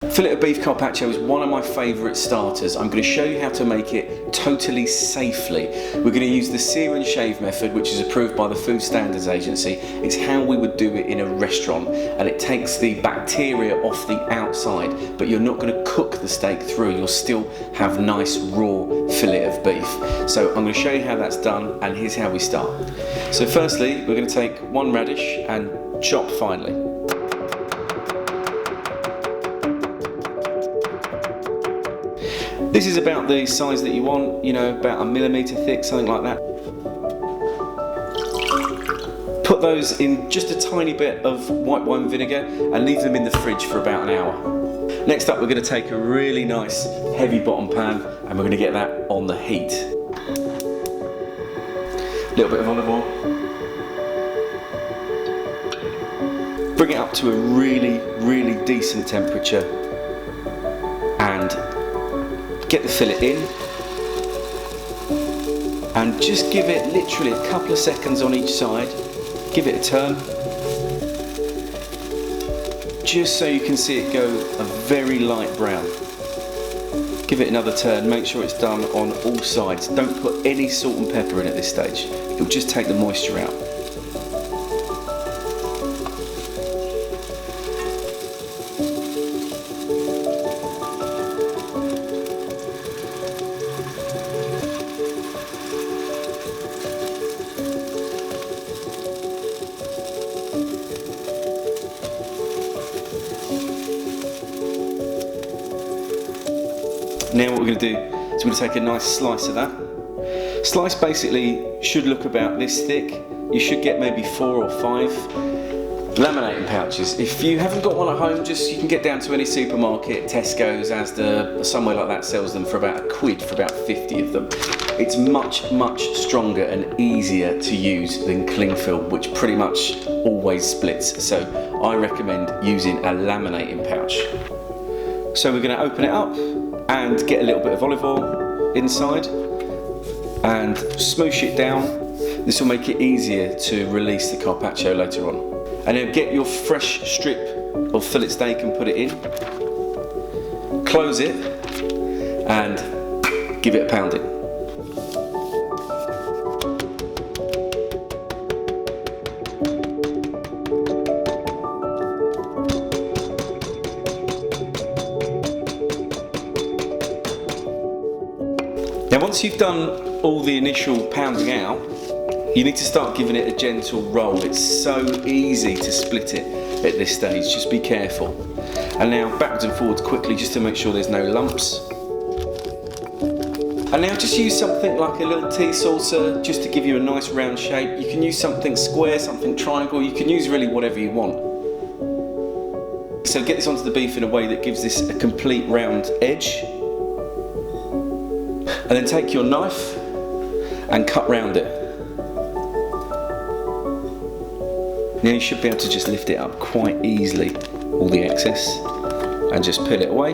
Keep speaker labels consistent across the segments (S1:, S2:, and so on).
S1: Fillet of beef carpaccio is one of my favourite starters. I'm going to show you how to make it totally safely. We're going to use the sear and shave method, which is approved by the Food Standards Agency. It's how we would do it in a restaurant, and it takes the bacteria off the outside, but you're not going to cook the steak through. You'll still have nice raw fillet of beef. So I'm going to show you how that's done, and here's how we start. So firstly, we're going to take one radish and chop finely. This is about the size that you want, you know, about 1 millimetre thick, something like that. Put those in just a tiny bit of white wine vinegar and leave them in the fridge for about an hour. Next up, we're going to take a really nice heavy bottom pan and we're going to get that on the heat. A little bit of olive oil. Bring it up to a really decent temperature and get the fillet in and just give it literally a couple of seconds on each side. Give it a turn just so you can see it go a very light brown. Give it another turn, make sure it's done on all sides. Don't put any salt and pepper in at this stage, it'll just take the moisture out. Now what we're going to do is we're going to take a nice slice of that. Slice basically should look about this thick. You should get maybe 4 or 5 laminating pouches. If you haven't got one at home, you can get down to any supermarket, Tesco's, Asda, somewhere like that sells them for about £1 for about 50 of them. It's much stronger and easier to use than cling film, which pretty much always splits. So I recommend using a laminating pouch. So we're going to open it up and get a little bit of olive oil inside and smoosh it down. This will make it easier to release the carpaccio later on. And then get your fresh strip of fillet steak and put it in. Close it and give it a pounding. Now once you've done all the initial pounding out, you need to start giving it a gentle roll. It's so easy to split it at this stage, just be careful. And now backwards and forwards quickly just to make sure there's no lumps. And now just use something like a little tea saucer just to give you a nice round shape. You can use something square, something triangle, you can use really whatever you want. So get this onto the beef in a way that gives this a complete round edge. And then take your knife and cut round it. Now you should be able to just lift it up quite easily, all the excess, and just peel it away.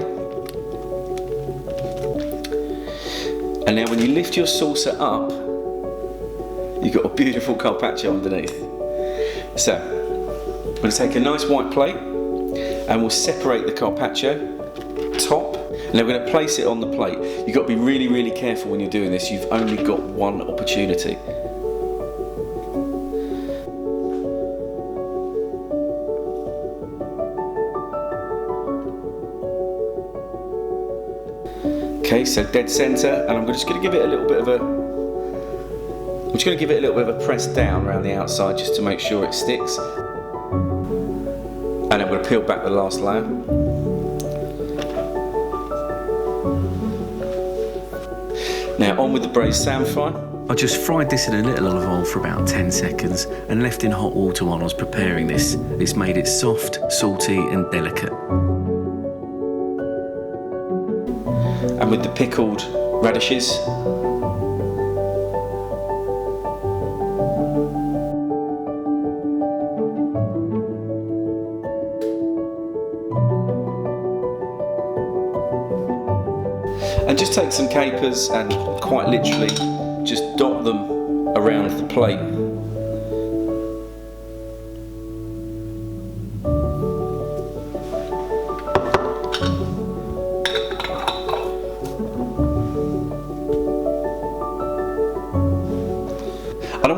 S1: And now when you lift your saucer up, you've got a beautiful carpaccio underneath. So, I'm going to take a nice white plate and we'll separate the carpaccio top. And then we're going to place it on the plate. You've got to be really careful when you're doing this. You've only got one opportunity. Okay, so dead center, and I'm just going to give it a little bit of a press down around the outside just to make sure it sticks. And I'm going to peel back the last layer. Now on with the braised samphire. I just fried this in a little olive oil for about 10 seconds and left in hot water while I was preparing this. This made it soft, salty and delicate. And with the pickled radishes. And just take some capers and quite literally just dot them around the plate.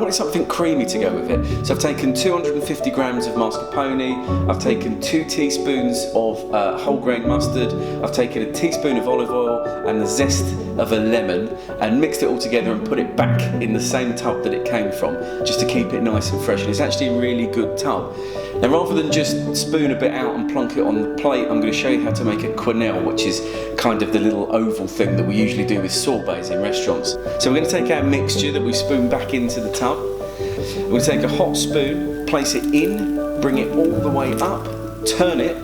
S1: wanted something creamy to go with it. So I've taken 250 grams of mascarpone, I've taken 2 teaspoons of whole grain mustard, I've taken a teaspoon of olive oil and the zest of a lemon, and mixed it all together and put it back in the same tub that it came from, just to keep it nice and fresh. And it's actually a really good tub. Now, rather than just spoon a bit out and plonk it on the plate, I'm going to show you how to make a quenelle, which is kind of the little oval thing that we usually do with sorbets in restaurants. So we're going to take our mixture that we spoon back into the tub. We're going to take a hot spoon, place it in, bring it all the way up, turn it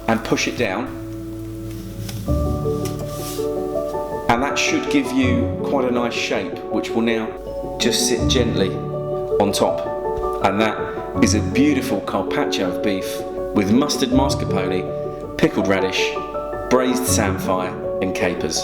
S1: and push it down. And that should give you quite a nice shape, which will now just sit gently on top. And that is a beautiful carpaccio of beef with mustard mascarpone, pickled radish, braised samphire and capers.